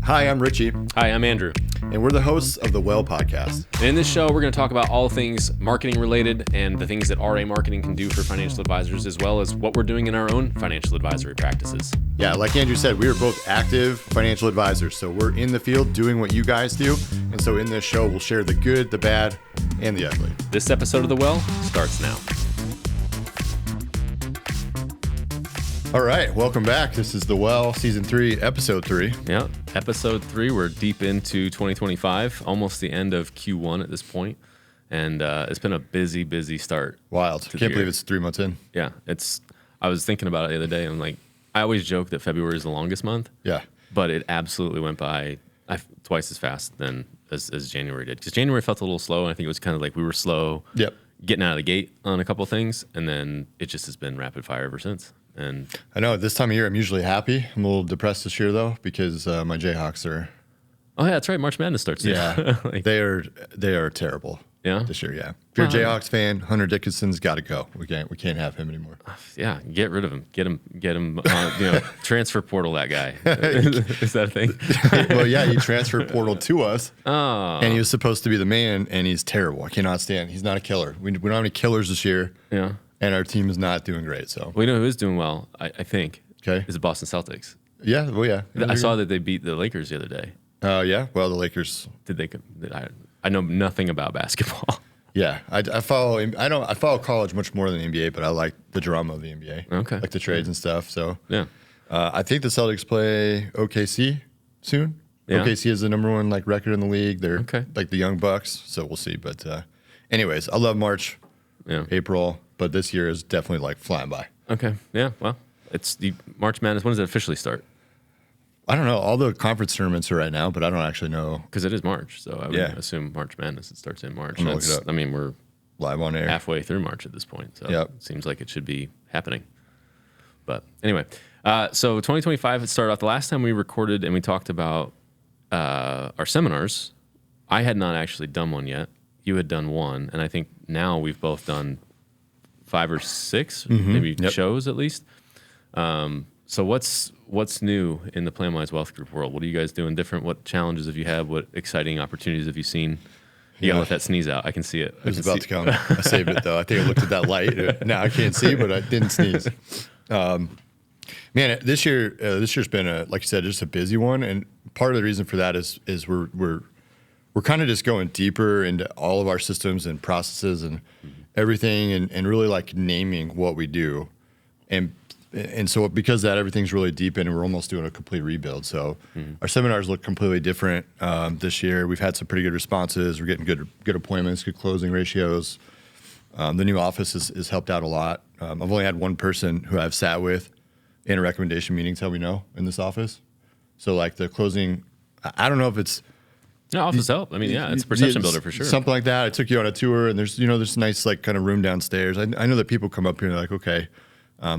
Hi, I'm Richy. Hi, I'm Andrew. And we're the hosts of the Well podcast. And in this show, we're going to talk about all things marketing related and the things that RA marketing can do for financial advisors, as well as what we're doing in our own financial advisory practices. Yeah, like Andrew said, we are both active financial advisors. So we're in the field doing what you guys do. And so in this show, we'll share the good, the bad, and the ugly. This episode of The Well starts now. All right, welcome back. This is The Well, Season 3, Episode 3. Yeah, Episode 3. We're deep into 2025, almost the end of Q1 at this point. And it's been a busy start. Wild. Can't believe it's 3 months in. Yeah, I was thinking about it the other day. I'm like, I always joke that February is the longest month. Yeah. But it absolutely went by twice as fast than as January did. Because January felt a little slow, and I think it was kind of like we were slow getting out of the gate on a couple of things, and then it just has been rapid fire ever since. And I know this time of year I'm usually happy. I'm a little depressed this year though because my Jayhawks are. Oh yeah, that's right. March Madness starts. Yeah, they are terrible. Yeah, this year. Yeah, if you're a Jayhawks fan, Hunter Dickinson's got to go. We can't have him anymore. Yeah, get rid of him. Get him. Transfer portal that guy. Is that a thing? Well, yeah, he transfer portal to us. Oh, and he was supposed to be the man, and he's terrible. I cannot stand. He's not a killer. We don't have any killers this year. Yeah. And our team is not doing great. So we know who is doing well. I think. Okay. Is the Boston Celtics. Yeah. Well, yeah. I saw that they beat the Lakers the other day. Yeah. Well, the Lakers. Did they? I know nothing about basketball. Yeah, I follow. I follow college much more than the NBA, but I like the drama of the NBA. Okay. Like the trades and stuff. So yeah. I think the Celtics play OKC soon. Yeah. OKC is the number one record in the league. They're like the young Bucks. So we'll see. But anyways, I love March. Yeah. April. But this year is definitely flying by. Okay. Yeah. Well, it's the March Madness. When does it officially start? I don't know. All the conference tournaments are right now, but I don't actually know. Because it is March, so I would assume March Madness. It starts in March. Look it up. I mean, we're live on air, halfway through March at this point, so it seems like it should be happening. But anyway, so 2025, it started off. The last time we recorded and we talked about our seminars, I had not actually done one yet. You had done one, and I think now we've both done 5 or 6, maybe shows at least. So what's new in the PlanWise Wealth Group world? What are you guys doing different? What challenges have you had? What exciting opportunities have you seen? You gotta let that sneeze out. I can see it. It was about to come. I saved it though. I think I looked at that light. Now I can't see, but I didn't sneeze. Man, this year's been like you said, just a busy one, and part of the reason for that is we're kind of just going deeper into all of our systems and processes and everything, and really naming what we do, and so because of that, everything's really deep in, and we're almost doing a complete rebuild. So our seminars look completely different this year. We've had some pretty good responses. We're getting good appointments, good closing ratios. The new office has helped out a lot. I've only had one person who I've sat with in a recommendation meeting tell me no in this office. So the closing, I don't know if it's office help. I mean, it's a perception builder for sure. Something like that. I took you on a tour, and there's this nice kind of room downstairs. I know that people come up here and they're like, okay.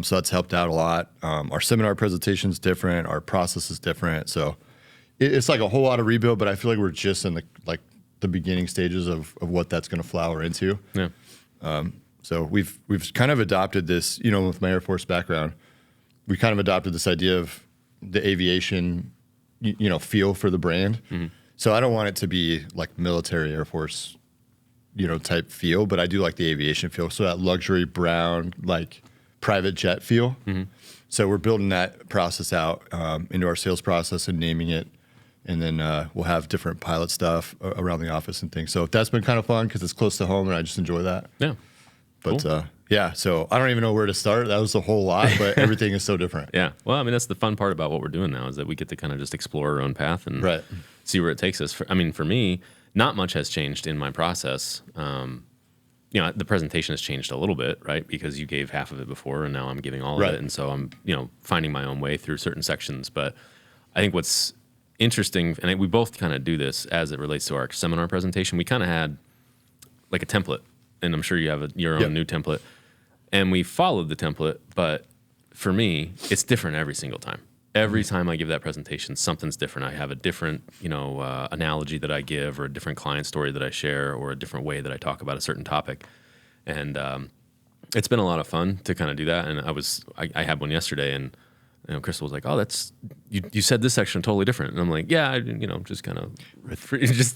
So that's helped out a lot. Our seminar presentation is different. Our process is different. So it's a whole lot of rebuild, but I feel like we're just in the beginning stages of what that's going to flower into. Yeah. So we've kind of adopted this, with my Air Force background, we kind of adopted this idea of the aviation, feel for the brand. Mm-hmm. So I don't want it to be military Air Force, type feel, but I do like the aviation feel. So that luxury brown, private jet feel. Mm-hmm. So we're building that process out into our sales process and naming it. And then we'll have different pilot stuff around the office and things. So that's been kind of fun because it's close to home and I just enjoy that. Yeah. But cool. So I don't even know where to start. That was a whole lot, but everything is so different. Yeah. Well, I mean, that's the fun part about what we're doing now is that we get to kind of just explore our own path and see where it takes us. For me, not much has changed in my process. The presentation has changed a little bit, right? Because you gave half of it before, and now I'm giving all of it, and so I'm, finding my own way through certain sections. But I think what's interesting, and we both kind of do this as it relates to our seminar presentation. We kind of had a template, and I'm sure you have your own new template, and we followed the template. But for me, it's different every single time. Every time I give that presentation, something's different. I have a different, analogy that I give, or a different client story that I share, or a different way that I talk about a certain topic. And it's been a lot of fun to kind of do that. And I had one yesterday, and Crystal was like, "Oh, that's you said this section totally different," and I'm like, "Yeah, just kind of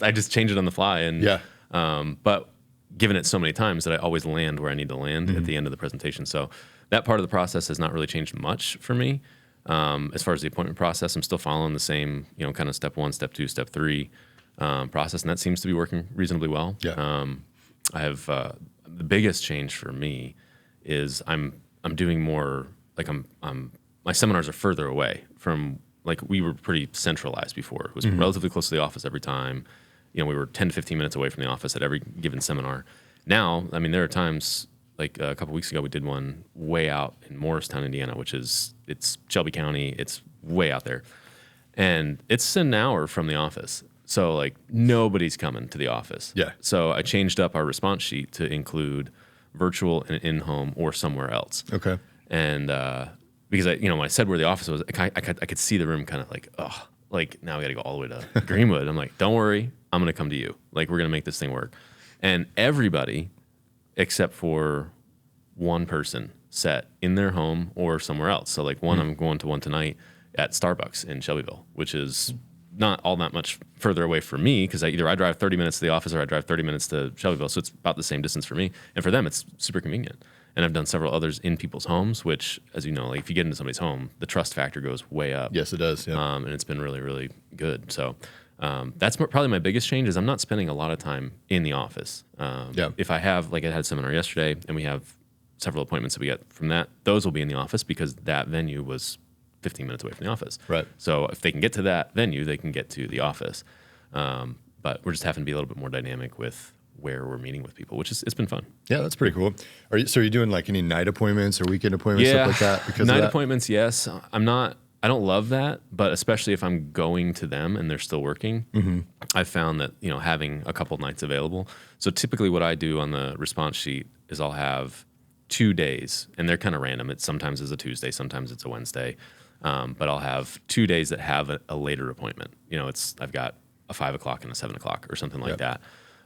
I just change it on the fly." And but given it so many times that I always land where I need to land at the end of the presentation, so that part of the process has not really changed much for me. As far as the appointment process, I'm still following the same, kind of step 1, step 2, step 3 process, and that seems to be working reasonably well. Yeah. I have the biggest change for me is I'm doing more like my seminars are further away from, like, we were pretty centralized before. It was relatively close to the office every time. We were 10 to 15 minutes away from the office at every given seminar. Now, I mean, there are times, like a couple weeks ago, we did one way out in Morristown, Indiana, it's Shelby County. It's way out there. And it's an hour from the office. So, like, nobody's coming to the office. Yeah. So I changed up our response sheet to include virtual and in-home or somewhere else. Okay. And because when I said where the office was, I could see the room kind of like, oh, like, now we got to go all the way to Greenwood. I'm like, don't worry, I'm going to come to you. Like, we're going to make this thing work. And everybody, except for one person, sat in their home or somewhere else. So, like, I'm going to one tonight at Starbucks in Shelbyville, which is not all that much further away from me, because either I drive 30 minutes to the office or I drive 30 minutes to Shelbyville. So it's about the same distance for me. And for them, it's super convenient. And I've done several others in people's homes, which, as you know, like, if you get into somebody's home, the trust factor goes way up. Yes, it does. Yeah. And it's been really, really good. So that's probably my biggest change is I'm not spending a lot of time in the office. If I have, like, I had a seminar yesterday and we have several appointments that we get from that, those will be in the office because that venue was 15 minutes away from the office. Right. So if they can get to that venue, they can get to the office. But we're just having to be a little bit more dynamic with where we're meeting with people, which it's been fun. Yeah, that's pretty cool. Are you doing, like, any night appointments or weekend appointments, stuff like that? Because night appointments, yes. I don't love that, but especially if I'm going to them and they're still working, I've found that, having a couple nights available. So typically what I do on the response sheet is I'll have 2 days, and they're kind of random. Sometimes it's a Tuesday, sometimes it's a Wednesday. But I'll have 2 days that have a later appointment. I've got a 5 o'clock and a 7 o'clock or something like that.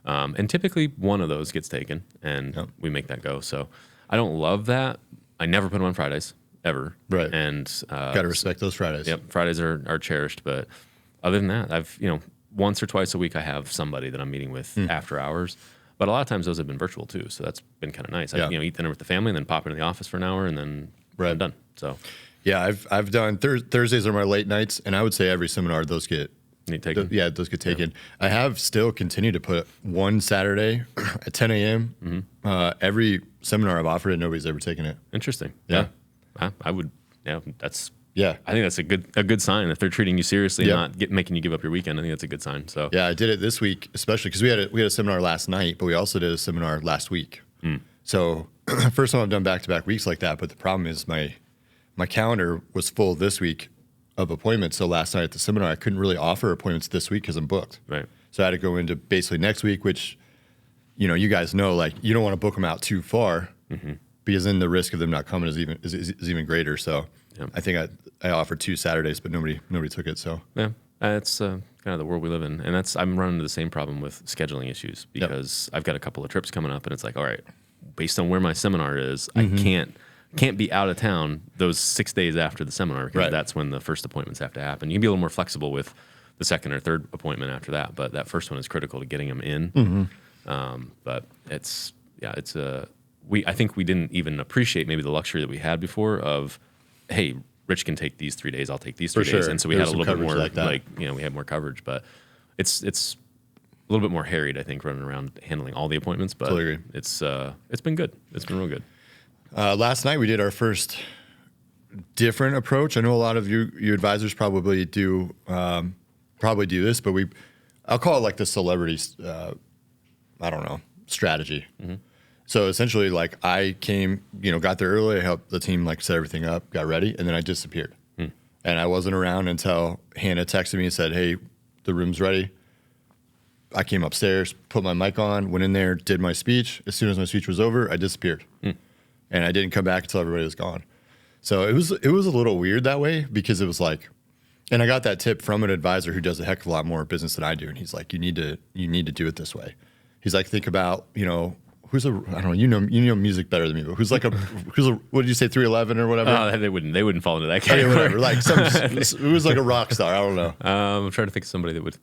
And typically one of those gets taken and we make that go. So I don't love that. I never put them on Fridays ever. Right. And got to respect those Fridays. Yep. Fridays are cherished. But other than that, I've, once or twice a week I have somebody that I'm meeting with after hours. But a lot of times those have been virtual too. So that's been kind of nice. I eat dinner with the family and then pop into the office for an hour and then I'm done. So yeah, I've done Thursdays are my late nights, and I would say every seminar those get taken. Those get taken. Yeah. I have still continued to put one Saturday at 10 a.m. Every seminar I've offered it, nobody's ever taken it. Interesting. Yeah. I would. Yeah, that's. Yeah, I think that's a good sign if they're treating you seriously, and not making you give up your weekend. I think that's a good sign. So yeah, I did it this week, especially because we had a seminar last night, but we also did a seminar last week. So first time I've done back-to-back weeks like that. But the problem is my calendar was full this week of appointments. So last night at the seminar, I couldn't really offer appointments this week because I'm booked. Right. So I had to go into basically next week, which, you guys know, like, you don't want to book them out too far because then the risk of them not coming is even greater. So I think I offered 2 Saturdays, but nobody took it. So yeah, that's kind of the world we live in, and I'm running into the same problem with scheduling issues because I've got a couple of trips coming up, and it's like, all right, based on where my seminar is, I can't be out of town those 6 days after the seminar because that's when the first appointments have to happen. You can be a little more flexible with the second or third appointment after that, but that first one is critical to getting them in. But I think we didn't even appreciate maybe the luxury that we had before of, hey, Rich can take these 3 days, I'll take these 3 days. And so we had a little bit more we had more coverage, but it's a little bit more harried, I think, running around handling all the appointments, but totally agree. It's been good. It's been real good. Last night we did our first different approach. I know a lot of you advisors probably do this, but I'll call it like the celebrity, strategy. So essentially, like, I came, got there early, I helped the team, like, set everything up, got ready, and then I disappeared. And I wasn't around until Hannah texted me and said, hey, the room's ready. I came upstairs, put my mic on, went in there, did my speech. As soon as my speech was over, I disappeared. And I didn't come back until everybody was gone. So it was a little weird that way because it was like, and I got that tip from an advisor who does a heck of a lot more business than I do. And he's like, you need to do it this way. He's like, think about, who's a I don't know, you know music better than me, but who's a what did you say, 311 or whatever? They wouldn't fall into that category. Whatever, like who's like a rock star? I don't know. I'm trying to think of somebody that would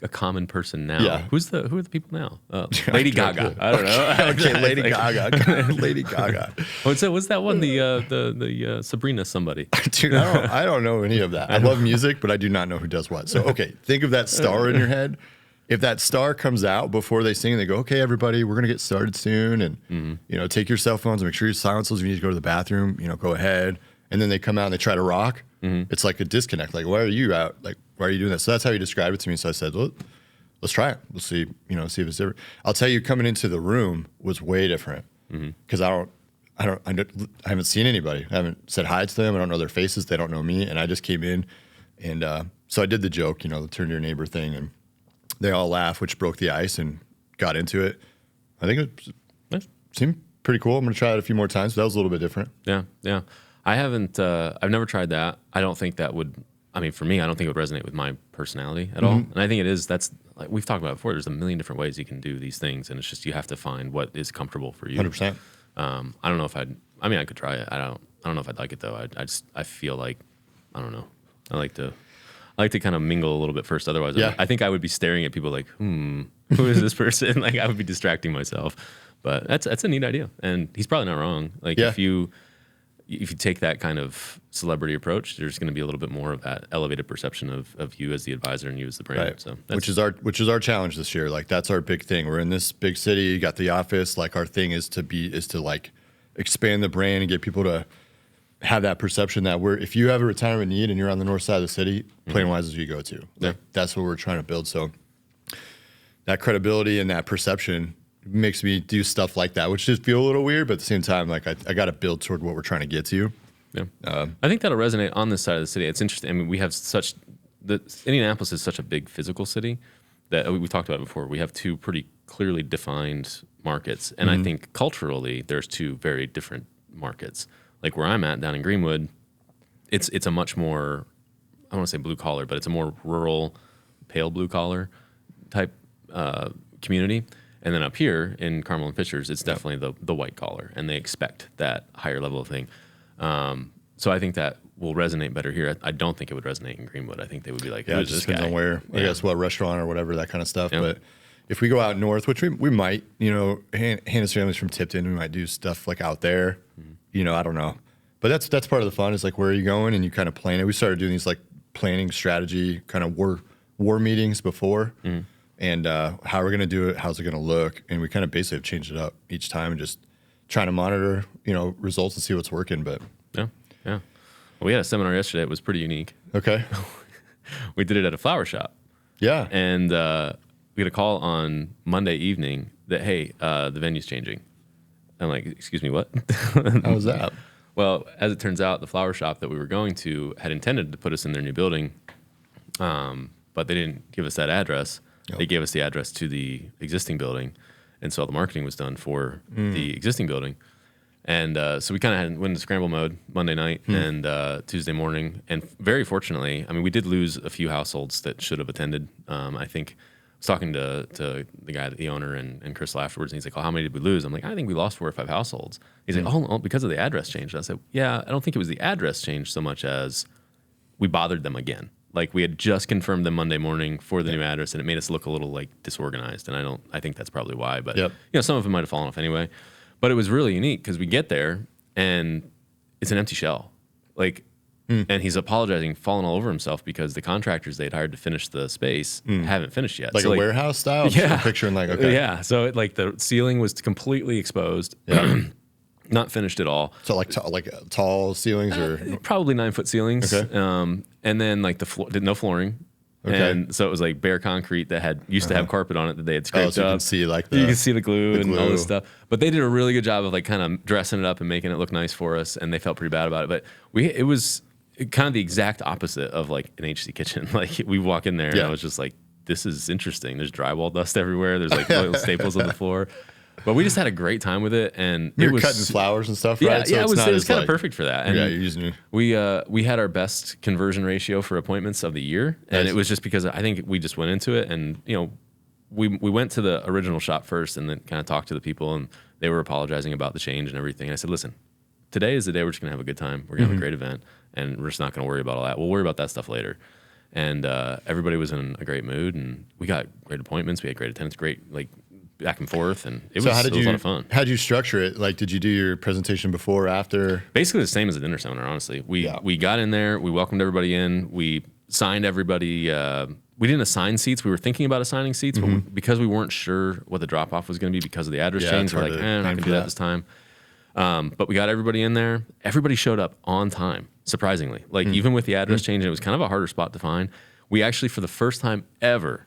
a common person now. Yeah. Who are the people now? Lady Gaga. I don't know. Okay, Lady Gaga. Lady Gaga. What's that one? The Sabrina somebody. Dude, I don't know any of that. I love music, but I do not know who does what. So okay, think of that star in your head. If that star comes out before they sing, they go, okay, everybody, we're going to get started soon. And, take your cell phones and make sure you silence those. If you need to go to the bathroom, go ahead. And then they come out and they try to rock. It's like a disconnect. Like, why are you out? Like, why are you doing that? So that's how you described it to me. So I said, well, let's try it. We'll see, see if it's different. I'll tell you, coming into the room was way different because I haven't seen anybody. I haven't said hi to them. I don't know their faces. They don't know me. And I just came in. And so I did the joke, the turn to your neighbor thing. And they all laughed, which broke the ice and got into it. I think it seemed pretty cool. I'm going to try it a few more times. But that was a little bit different. Yeah. I haven't, I've never tried that. I don't think that would, for me, I don't think it would resonate with my personality at all. And I think that's like we've talked about before. There's a million different ways you can do these things. And it's just, you have to find what is comfortable for you. 100%. I don't know if I could try it. I don't know if I'd like it though. I feel like, I don't know. I like to kind of mingle a little bit first. Otherwise, I think I would be staring at people like, who is this person? Like I would be distracting myself. But that's a neat idea, and he's probably not wrong. Like if you take that kind of celebrity approach, there's going to be a little bit more of that elevated perception of you as the advisor and you as the brand. Right. So which is our challenge this year. Like that's our big thing. We're in this big city. You got the office. Like our thing is to like expand the brand and get people to have that perception that if you have a retirement need and you're on the north side of the city, Plain Wise is who you go to. Like, that's what we're trying to build. So that credibility and that perception makes me do stuff like that, which just feel a little weird, but at the same time, like I got to build toward what we're trying to get to. Yeah. I think that'll resonate on this side of the city. It's interesting. We have Indianapolis is such a big physical city that we talked about it before. We have two pretty clearly defined markets. And I think culturally, there's two very different markets. Like where I'm at down in Greenwood, it's a much more, I don't want to say blue collar, but it's a more rural, pale blue collar type community. And then up here in Carmel and Fishers, it's definitely the white collar, and they expect that higher level of thing. So I think that will resonate better here. I don't think it would resonate in Greenwood. I think they would be like, it just depends on where, I guess what restaurant or whatever, that kind of stuff. But if we go out north, which we might, Hannah's family's from Tipton, we might do stuff like out there. I don't know. But that's part of the fun is like, where are you going? And you kind of plan it. We started doing these like planning strategy kind of war meetings before. And how we're going to do it, how's it going to look. And we kind of basically have changed it up each time and just trying to monitor, results and see what's working. But yeah. Well, we had a seminar yesterday. It was pretty unique. Okay. We did it at a flower shop. Yeah. And we got a call on Monday evening that, hey, the venue's changing. I'm like, excuse me, what? How was that? Well, as it turns out, the flower shop that we were going to had intended to put us in their new building, but they didn't give us that address. They gave us the address to the existing building, and so all the marketing was done for the existing building. And so we kind of went into scramble mode Monday night and Tuesday morning. And very fortunately, we did lose a few households that should have attended. I think I was talking to the guy, the owner, and Crystal afterwards, and he's like, "Oh, how many did we lose?" I'm like, "I think we lost 4 or 5 households." He's like, "Oh, because of the address change." I said, "Yeah, I don't think it was the address change so much as we bothered them again. Like we had just confirmed them Monday morning for the new address, and it made us look a little like disorganized. And I think that's probably why. But some of them might have fallen off anyway. But it was really unique because we get there and it's an empty shell, and he's apologizing, falling all over himself because the contractors they'd hired to finish the space haven't finished yet. Like so a warehouse style? Yeah. I'm picturing okay. Yeah. So the ceiling was completely exposed. Yeah. Not finished at all. So like tall ceilings or probably 9-foot ceilings. Okay. And then the floor, no flooring. Okay. And so it was like bare concrete that used to have carpet on it that they had scraped so you up. Can see you can see the glue and all this stuff. But they did a really good job of kind of dressing it up and making it look nice for us. And they felt pretty bad about it. But it was kind of the exact opposite of an HC kitchen. We walk in there and I was just like, this is interesting. There's drywall dust everywhere. There's little staples on the floor. But we just had a great time with it, and you were cutting flowers and stuff, right? Yeah, so it was kind of perfect for that. And you're using we had our best conversion ratio for appointments of the year, and it was just because I think we just went into it, and we went to the original shop first and then kind of talked to the people, and they were apologizing about the change and everything. And I said, listen, today is the day we're just going to have a good time. We're going to have a great event, and we're just not going to worry about all that. We'll worry about that stuff later. And everybody was in a great mood, and we got great appointments. We had great attendance, great like back and forth, and it was a lot of fun. How did you structure it? Like, did you do your presentation before, after? Basically the same as a dinner seminar, honestly. We got in there, we welcomed everybody in, we signed everybody. We didn't assign seats. We were thinking about assigning seats, but because we weren't sure what the drop-off was going to be because of the address change, we're like, we're not going to do that this time. But we got everybody in there. Everybody showed up on time, surprisingly. Like, even with the address change, it was kind of a harder spot to find. We actually, for the first time ever,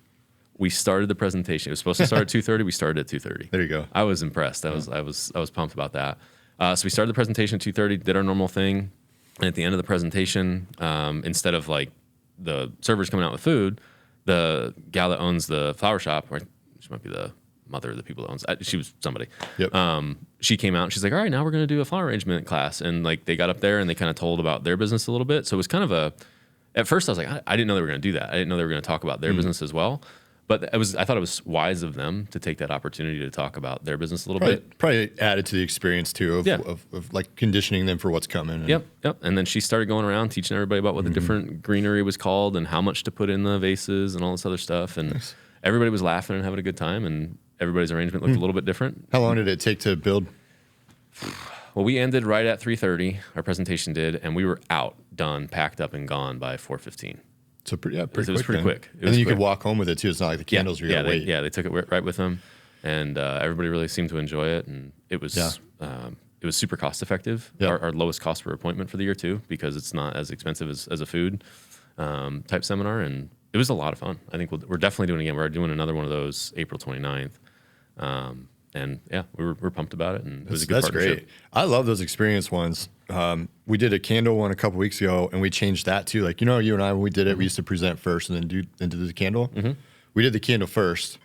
we started the presentation. It was supposed to start at 2:30. We started at 2:30. There you go. I was impressed. I was pumped about that. So we started the presentation at 2:30, did our normal thing. And at the end of the presentation, instead of like the servers coming out with food, the gal that owns the flower shop, or she might be the mother of the people that owns it. She was somebody. Yep. She came out and she's like, all right, now we're going to do a flower arrangement class. And like they got up there and they kind of told about their business a little bit. So it was kind of at first I was like, I didn't know they were going to do that. I didn't know they were going to talk about their business as well. But I thought it was wise of them to take that opportunity to talk about their business a little bit. Probably added to the experience too of like conditioning them for what's coming. And Yep. And then she started going around teaching everybody about what the different greenery was called and how much to put in the vases and all this other stuff. And everybody was laughing and having a good time, and everybody's arrangement looked a little bit different. How long did it take to build? Well, we ended right at 3:30. Our presentation did, and we were out, done, packed up, and gone by 4:15. So pretty It was quick. pretty quick. And then you could walk home with it too. It's not like the candles are going to wait. They took it right with them, and everybody really seemed to enjoy it. And it was super cost effective. Yeah. Our lowest cost per appointment for the year too, because it's not as expensive as a food type seminar, and it was a lot of fun. I think we're definitely doing it again. We're doing another one of those April 29th. And yeah, we're pumped about it, and it was a good partnership. Great. I love those experience ones. We did a candle one a couple weeks ago, and we changed that too. Like, you and I, when we did it, we used to present first and then do the candle. We did the candle first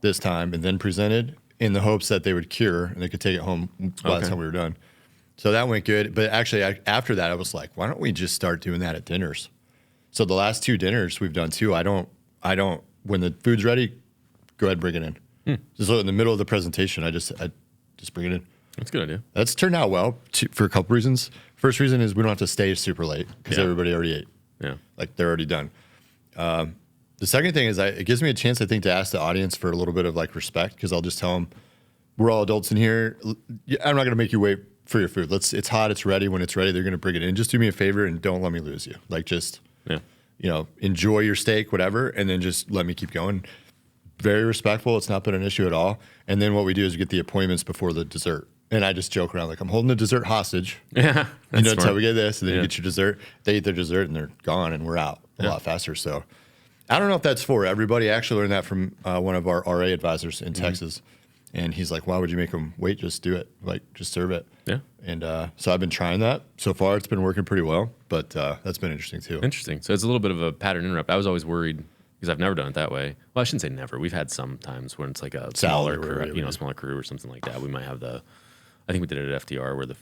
this time, and then presented in the hopes that they would cure and they could take it home by the time we were done. So that went good. But actually, after that, I was like, why don't we just start doing that at dinners? So the last 2 dinners we've done too. I don't. When the food's ready, go ahead and bring it in. Just in the middle of the presentation, I just bring it in. That's a good idea. That's turned out well for a couple reasons. First reason is we don't have to stay super late because everybody already ate. Yeah. Like they're already done. The second thing is it gives me a chance, I think, to ask the audience for a little bit of like respect, because I'll just tell them, we're all adults in here. I'm not going to make you wait for your food. It's hot. It's ready. When it's ready, they're going to bring it in. Just do me a favor and don't let me lose you. Like just, enjoy your steak, whatever, and then just let me keep going. Very respectful. It's not been an issue at all. And then what we do is we get the appointments before the dessert. And I just joke around like, I'm holding the dessert hostage. Yeah. That's how we get this. And then you get your dessert. They eat their dessert and they're gone, and we're out a lot faster. So I don't know if that's for everybody. I actually learned that from one of our RA advisors in Texas. And he's like, why would you make them wait? Just do it. Like, just serve it. Yeah. And so I've been trying that. So far, it's been working pretty well. But that's been interesting too. Interesting. So it's a little bit of a pattern interrupt. I was always worried, because I've never done it that way. Well, I shouldn't say never. We've had some times when it's like a smaller crew, smaller crew or something like that. We might have I think we did it at FDR where did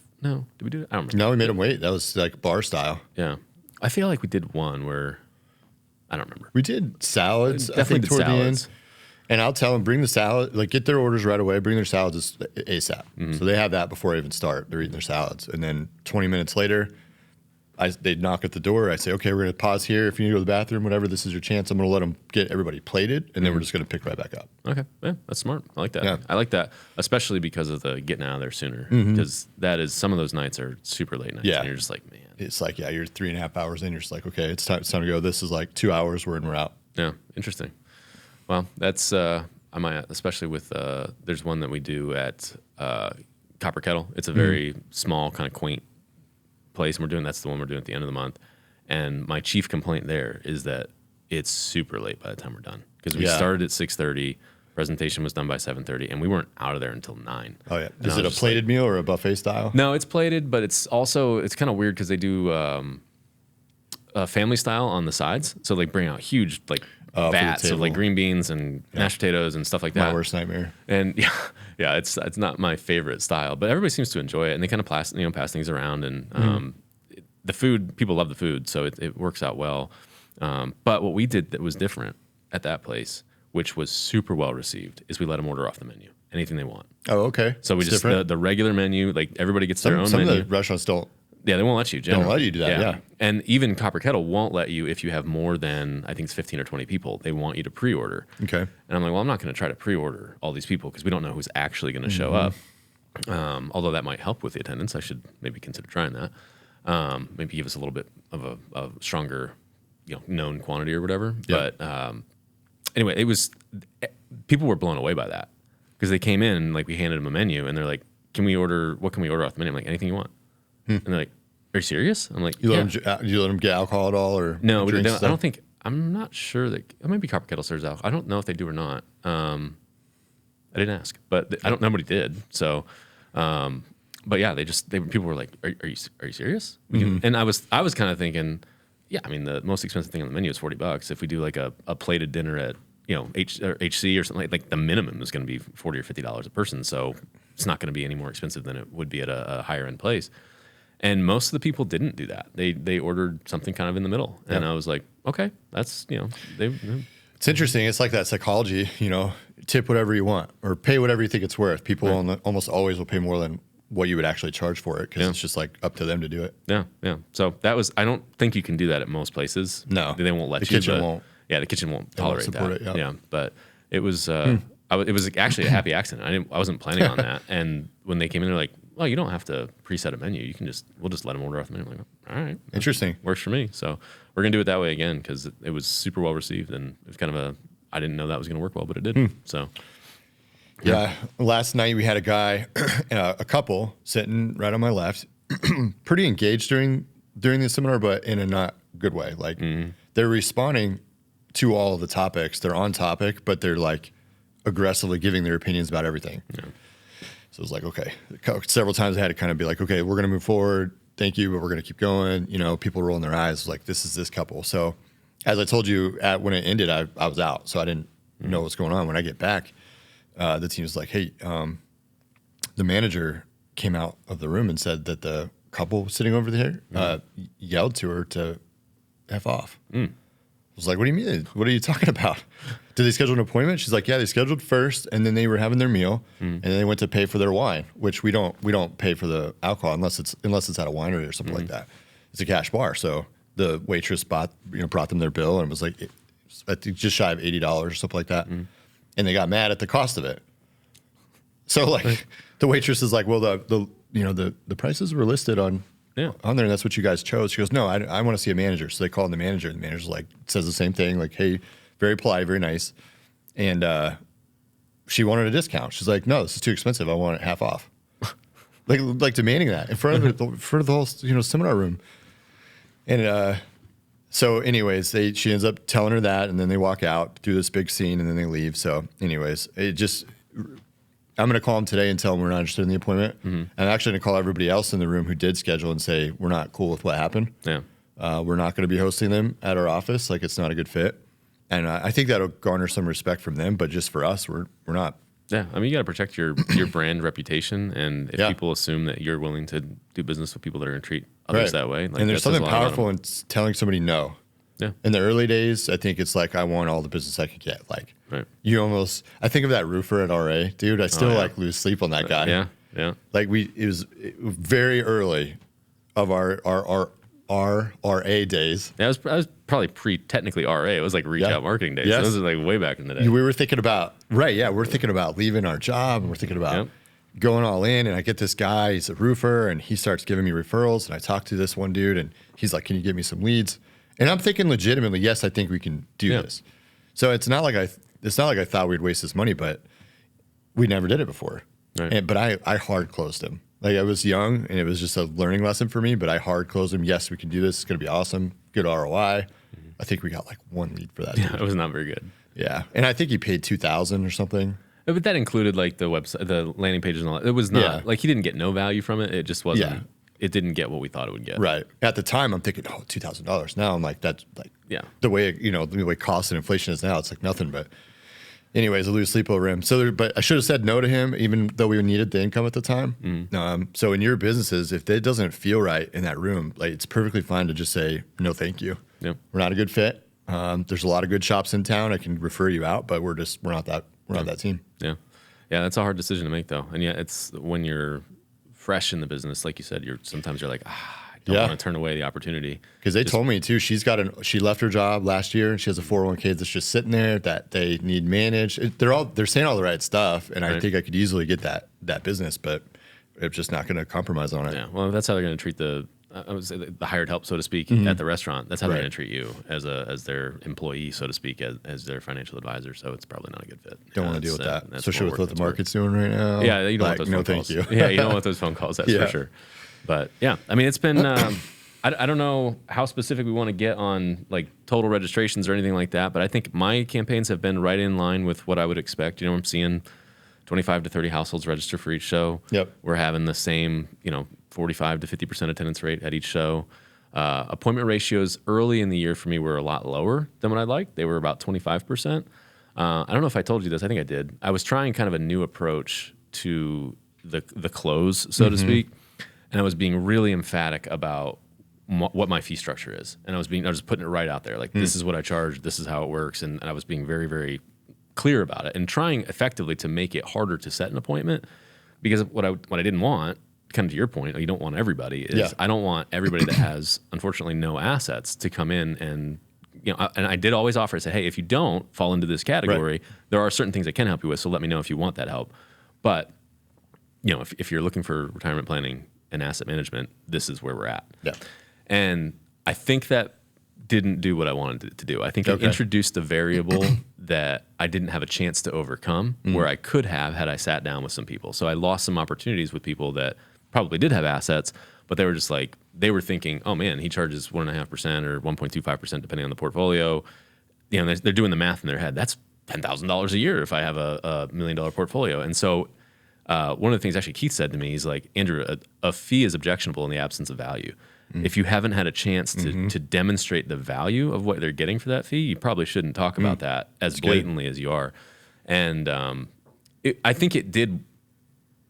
we do it? I don't remember. No, we made them wait. That was like bar style. Yeah. I feel like we did one where, I don't remember. We did salads. Definitely did salads. And I'll tell them, bring the salad, like get their orders right away, bring their salads ASAP. So they have that before I even start. They're eating their salads. And then 20 minutes later, they knock at the door. I say, okay, we're going to pause here. If you need to go to the bathroom, whatever, this is your chance. I'm going to let them get everybody plated, and then we're just going to pick right back up. Okay. Yeah, that's smart. I like that. Yeah. I like that, especially because of the getting out of there sooner. Mm-hmm. Because some of those nights are super late nights. Yeah. And you're just like, man. It's like, you're 3.5 hours in. You're just like, okay, it's time to go. This is like 2 hours. We're out. Yeah. Interesting. Well, that's, I might, especially with, there's one that we do at Copper Kettle. It's a very small, kind of quaint place, and that's the one we're doing at the end of the month. And my chief complaint there is that it's super late by the time we're done, because we started at 6:30, presentation was done by 7:30, and we weren't out of there until 9. Oh yeah. Is it a plated meal or a buffet style? No, it's plated, but it's kind of weird because they do family style on the sides, so they bring out huge vats of like green beans and mashed potatoes and stuff like that. My worst nightmare. And it's not my favorite style, but everybody seems to enjoy it, and they kind of pass things around, and the food, people love the food, so it works out well. But what we did that was different at that place which was super well received, is we let them order off the menu, anything they want. Oh, okay. So we It's just the regular menu, like everybody gets their own some menu. of the restaurants don't. Yeah, they won't let you. Generally. Don't let you do that. Yeah. And even Copper Kettle won't let you if you have more than, I think it's 15 or 20 people. They want you to pre-order. Okay. And I'm like, well, I'm not going to try to pre-order all these people because we don't know who's actually going to show up. Although that might help with the attendance, I should maybe consider trying that. Maybe give us a little bit of a stronger, known quantity or whatever. Yeah. But anyway, people were blown away by that because they came in and like we handed them a menu and they're like, what can we order off the menu? I'm like, anything you want. And they're like, are you serious? I'm like, you let them get alcohol at all or no? I don't think. I'm not sure that maybe Copper Kettle serves alcohol. I don't know if they do or not. I didn't ask, but nobody did. So, but yeah, people were like, are you serious? And I was kind of thinking, yeah, I mean the most expensive thing on the menu is $40. If we do like a plated dinner at HC or something like the minimum is going to be $40 or $50 a person. So it's not going to be any more expensive than it would be at a higher end place. And most of the people didn't do that. They ordered something kind of in the middle. And I was like, okay, that's, It's interesting. It's like that psychology, tip whatever you want or pay whatever you think it's worth. People almost always will pay more than what you would actually charge for it because it's just like up to them to do it. Yeah, yeah. So I don't think you can do that at most places. No. They won't let you. The kitchen won't. Yeah, the kitchen won't tolerate that. It, yeah, but it was it was actually a happy accident. I wasn't planning on that. And when they came in, they're like, well, you don't have to preset a menu. We'll just let them order off the menu. I'm like, all right. Interesting. Works for me. So we're going to do it that way again because it was super well received. And it was kind of I didn't know that was going to work well, but it did. So. Yeah. Last night we had a guy, a couple sitting right on my left, pretty engaged during the seminar, but in a not good way. Like they're responding to all of the topics. They're on topic, but they're like aggressively giving their opinions about everything. Yeah. So it was like, okay, several times I had to kind of be like, okay, we're going to move forward. Thank you, but we're going to keep going. People rolling their eyes like, this is this couple. So as I told you when it ended, I was out. So I didn't know what's going on. When I get back, the team was like, hey, the manager came out of the room and said that the couple sitting over there yelled to her to F off. I was like, what do you mean? What are you talking about? Did they schedule an appointment? She's like, yeah, they scheduled first, and then they were having their meal, and then they went to pay for their wine, which we don't pay for the alcohol unless it's at a winery or something like that. It's a cash bar, so the waitress brought them their bill and it was like I think just shy of $80 or something like that, and they got mad at the cost of it. So like the waitress is like, well, the prices were listed on there, and that's what you guys chose. She goes, no, I want to see a manager. So they called the manager, and the manager's like says the same thing, like, hey, very polite, very nice, and she wanted a discount. She's like, no, this is too expensive. I want it half off, like demanding that in front of the whole seminar room, and so anyways, she ends up telling her that, and then they walk out, do this big scene, and then they leave. So anyways, I'm going to call them today and tell them we're not interested in the appointment. I'm actually going to call everybody else in the room who did schedule and say we're not cool with what happened. Yeah, we're not going to be hosting them at our office. Like it's not a good fit, and I think that'll garner some respect from them. But just for us, we're not. Yeah, I mean, you got to protect your brand reputation, and if people assume that you're willing to do business with people that are going to treat others that way, like, and there's something powerful in telling somebody no. Yeah. In the early days, I think it's like I want all the business I could get. Like I think of that roofer at RA, dude. I still like lose sleep on that guy. Yeah, yeah. Like it was very early of our RA days. Yeah, I was probably technically RA. It was like reach out marketing days. Yes. So this is like way back in the day. We were thinking about we're thinking about leaving our job, and we're thinking about going all in. And I get this guy, he's a roofer, and he starts giving me referrals. And I talk to this one dude, and he's like, "Can you give me some leads?" And I'm thinking legitimately, yes, I think we can do this. So it's not like I thought we'd waste this money, but we never did it before. Right. But I hard closed him. Like I was young, and it was just a learning lesson for me. But I hard closed him. Yes, we can do this. It's going to be awesome. Good ROI. I think we got like one lead for that. Yeah, it was not very good. Yeah, and I think he paid $2,000 or something. But that included like the website, the landing pages, and all that. It was not like he didn't get no value from it. It just wasn't. Yeah. It didn't get what we thought it would get. Right. At the time, I'm thinking, oh, $2,000. Now I'm like, that's like, the way the way cost and inflation is now, it's like nothing. But anyways, I lose sleep over him. So, but I should have said no to him, even though we needed the income at the time. So in your businesses, if it doesn't feel right in that room, like it's perfectly fine to just say no, thank you. Yep. We're not a good fit. There's a lot of good shops in town. I can refer you out, but we're not that team. Yeah. Yeah. That's a hard decision to make though. And yeah, it's when you're fresh in the business, like you said, sometimes you're like, I don't want to turn away the opportunity. Because they told me too, she left her job last year and she has a 401k that's just sitting there that they need managed. They're saying all the right stuff, and I think I could easily get that business, but I'm just not going to compromise on it. Yeah, well, that's how they're going to treat the hired help, so to speak, at the restaurant. That's how they're going to treat you as their employee, so to speak, as their financial advisor. So it's probably not a good fit. Don't want to deal with that, especially with what the market's doing right now. Yeah, you don't want those phone calls. Thank you. Yeah, you don't want those phone calls. That's for sure. But yeah, I mean, it's been. I don't know how specific we want to get on like total registrations or anything like that, but I think my campaigns have been right in line with what I would expect. I'm seeing 25 to 30 households register for each show. Yep. We're having the same, 45 to 50% attendance rate at each show. Appointment ratios early in the year for me were a lot lower than what I'd like. They were about 25%. I don't know if I told you this. I think I did. I was trying kind of a new approach to the close, so to speak, and I was being really emphatic about what my fee structure is, and I was putting it right out there, like this is what I charge, this is how it works, and I was being very, very clear about it, and trying effectively to make it harder to set an appointment, because what I didn't want, kind of to your point, you don't want everybody, is I don't want everybody that has unfortunately no assets to come in and and I did always offer, say, hey, if you don't fall into this category, there are certain things I can help you with, so let me know if you want that help. But if you're looking for retirement planning and asset management, this is where we're at. Yeah. And I think that didn't do what I wanted it to do. I think it introduced a variable that I didn't have a chance to overcome, where I could have had I sat down with some people. So I lost some opportunities with people that probably did have assets, but they were just like, they were thinking, oh man, he charges 1.5% or 1.25% depending on the portfolio. They're doing the math in their head. That's $10,000 a year if I have a $1 million portfolio. And so one of the things actually Keith said to me, he's like, Andrew, a fee is objectionable in the absence of value. If you haven't had a chance to demonstrate the value of what they're getting for that fee, you probably shouldn't talk about that as blatantly as you are. And I think it did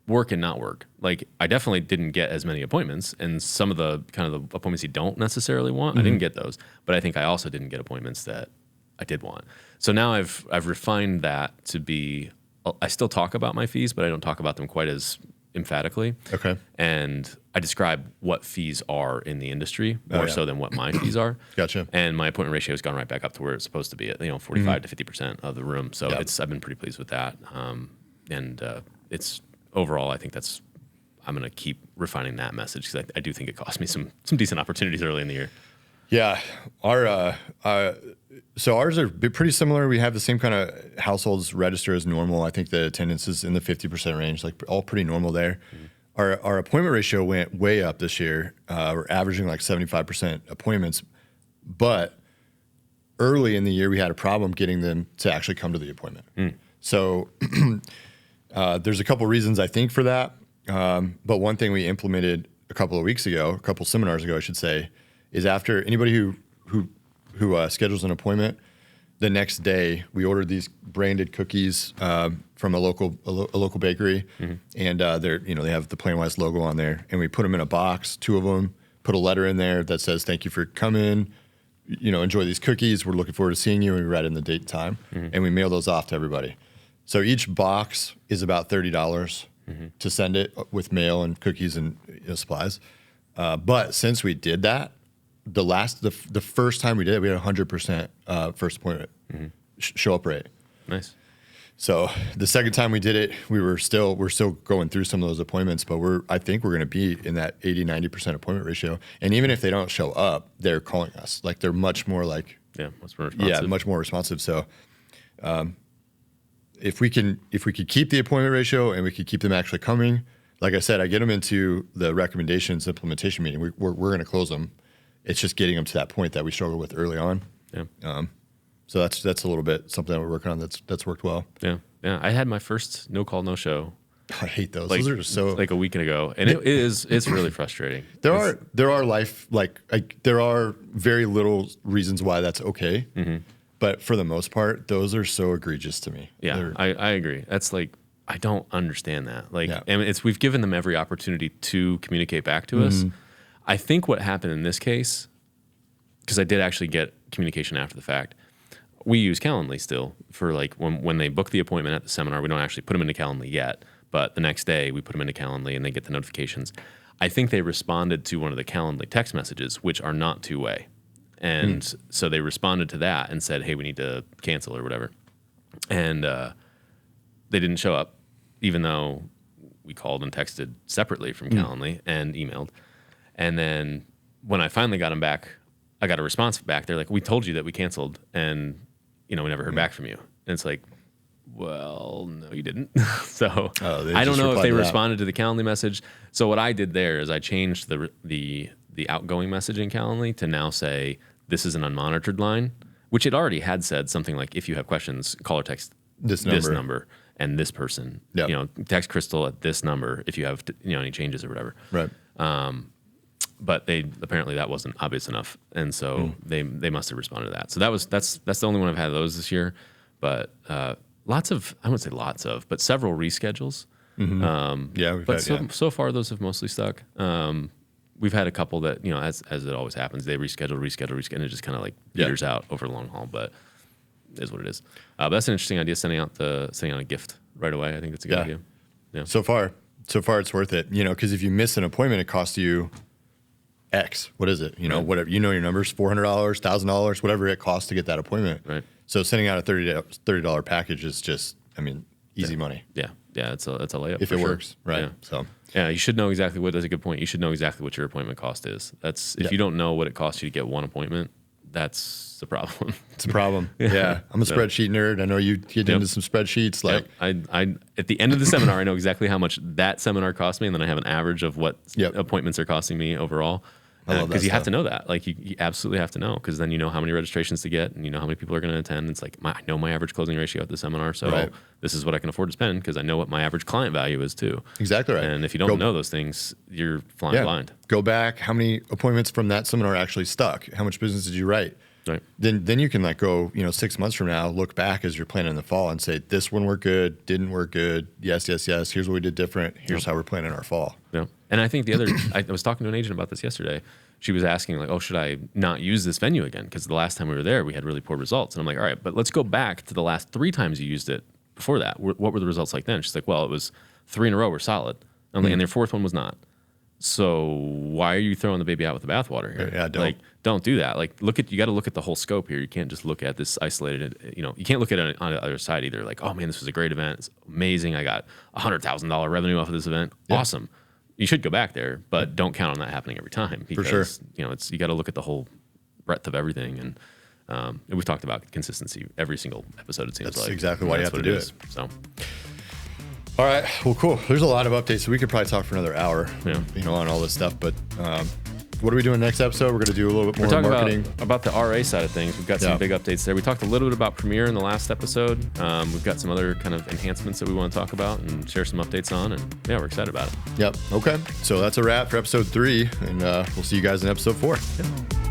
work and not work. Like, I definitely didn't get as many appointments, and some of the kind of the appointments you don't necessarily want, I didn't get those. But I think I also didn't get appointments that I did want. So now I've refined that to be, I still talk about my fees, but I don't talk about them quite as emphatically. Okay. And I describe what fees are in the industry more so than what my fees are. Gotcha. And my appointment ratio has gone right back up to where it's supposed to be at, 45 to 50% of the room. So I've been pretty pleased with that. And it's overall, I think I'm going to keep refining that message, because I do think it cost me some decent opportunities early in the year. Yeah. So ours are pretty similar. We have the same kind of households register as normal. I think the attendance is in the 50% range, like all pretty normal there. Our appointment ratio went way up this year. We're averaging like 75% appointments, but early in the year we had a problem getting them to actually come to the appointment. So there's a couple reasons I think for that. But one thing we implemented a couple seminars ago, I should say, is after anybody who schedules an appointment, the next day we ordered these branded cookies from a local bakery, and they have the Planwise logo on there, and we put them in a box, 2 of them, put a letter in there that says thank you for coming, enjoy these cookies, we're looking forward to seeing you, and we write in the date and time, and we mail those off to everybody. So each box is about $30 to send it with mail and cookies and supplies. But since we did that, the first time we did it, we had 100% first appointment show up rate. Nice. So the second time we did it, we're still going through some of those appointments, but I think we're going to be in that 80-90% appointment ratio. And even if they don't show up, they're calling us. Like, they're much more like much more responsive. So if we could keep the appointment ratio and we could keep them actually coming, like I said, I get them into the recommendations implementation meeting. We're going to close them. It's just getting them to that point that we struggled with early on. Yeah. So that's a little bit something that we're working on that's worked well. Yeah. Yeah. I had my first no call, no show. I hate those. Those are so like a week ago, and it's really frustrating. There are there are very little reasons why that's okay, but for the most part, those are so egregious to me. Yeah, I agree. That's like, I don't understand that. Like, and we've given them every opportunity to communicate back to us. I think what happened in this case, because I did actually get communication after the fact. We use Calendly still for like when they book the appointment at the seminar. We don't actually put them into Calendly yet, but the next day we put them into Calendly and they get the notifications. I think they responded to one of the Calendly text messages, which are not two-way. And so they responded to that and said, hey, we need to cancel or whatever. And they didn't show up, even though we called and texted separately from Calendly and emailed. And then when I finally got them back, I got a response back. They're like, we told you that we canceled and, we never heard back from you. And it's like, well, no, you didn't. So I don't know if they responded to the Calendly message. So what I did there is I changed the outgoing message in Calendly to now say, this is an unmonitored line, which it already had said something like, if you have questions, call or text this number and this person. Yep. Text Crystal at this number if you have any changes or whatever. Right. But apparently that wasn't obvious enough, and so they must have responded to that. So that's the only one I've had of those this year. But I wouldn't say lots of, but several reschedules. So far those have mostly stuck. We've had a couple that as it always happens, they reschedule, and it just kind of like peters out over the long haul. But it is what it is. But that's an interesting idea, sending out a gift right away. I think that's a good idea. Yeah. So far it's worth it. Because if you miss an appointment, it costs you X. What is it? Whatever. Your numbers, $400, $1,000, whatever it costs to get that appointment. Right. So sending out a $30 package is just, easy money. Yeah. Yeah. It's a layup if it works. Right. Yeah. So. Yeah, you should know exactly that's a good point. You should know exactly what your appointment cost is. If you don't know what it costs you to get one appointment, that's the problem. It's a problem. Yeah. I'm a spreadsheet nerd. I know you get into some spreadsheets. Like I at the end of the seminar, I know exactly how much that seminar cost me, and then I have an average of what appointments are costing me overall. Because you have to know that. Like you absolutely have to know, because then you know how many registrations to get and you know how many people are going to attend. It's like, I know my average closing ratio at the seminar, so this is what I can afford to spend, because I know what my average client value is too. Exactly right. And if you don't know those things, you're flying blind. Go back. How many appointments from that seminar actually stuck? How much business did you write? Right. Then you can go 6 months from now, look back as you're planning in the fall and say, this one worked good, didn't work good. Yes. Here's what we did different. Here's how we're planning our fall. Yeah. And I think I was talking to an agent about this yesterday. She was asking like, should I not use this venue again? Because the last time we were there, we had really poor results. And I'm like, all right, but let's go back to the last 3 times you used it before that. What were the results like then? She's like, well, it was 3 in a row were solid. I'm like, and their 4th one was not. So why are you throwing the baby out with the bathwater here? Yeah, don't do that. Like, you got to look at the whole scope here. You can't just look at this isolated, you can't look at it on the other side either. Like, oh man, this was a great event. It's amazing. I got $100,000 revenue off of this event. Yeah. Awesome. You should go back there, but don't count on that happening every time, because, for sure. You got to look at the whole breadth of everything. And we've talked about consistency every single episode, it seems like. That's exactly why you have to do it. So. All right. Well, cool. There's a lot of updates, so we could probably talk for another hour, on all this stuff. But what are we doing next episode? We're going to do a little bit more marketing. About the RA side of things. We've got some big updates there. We talked a little bit about Premiere in the last episode. We've got some other kind of enhancements that we want to talk about and share some updates on. And we're excited about it. Yep. Okay. So that's a wrap for episode 3, and we'll see you guys in episode 4. Yep.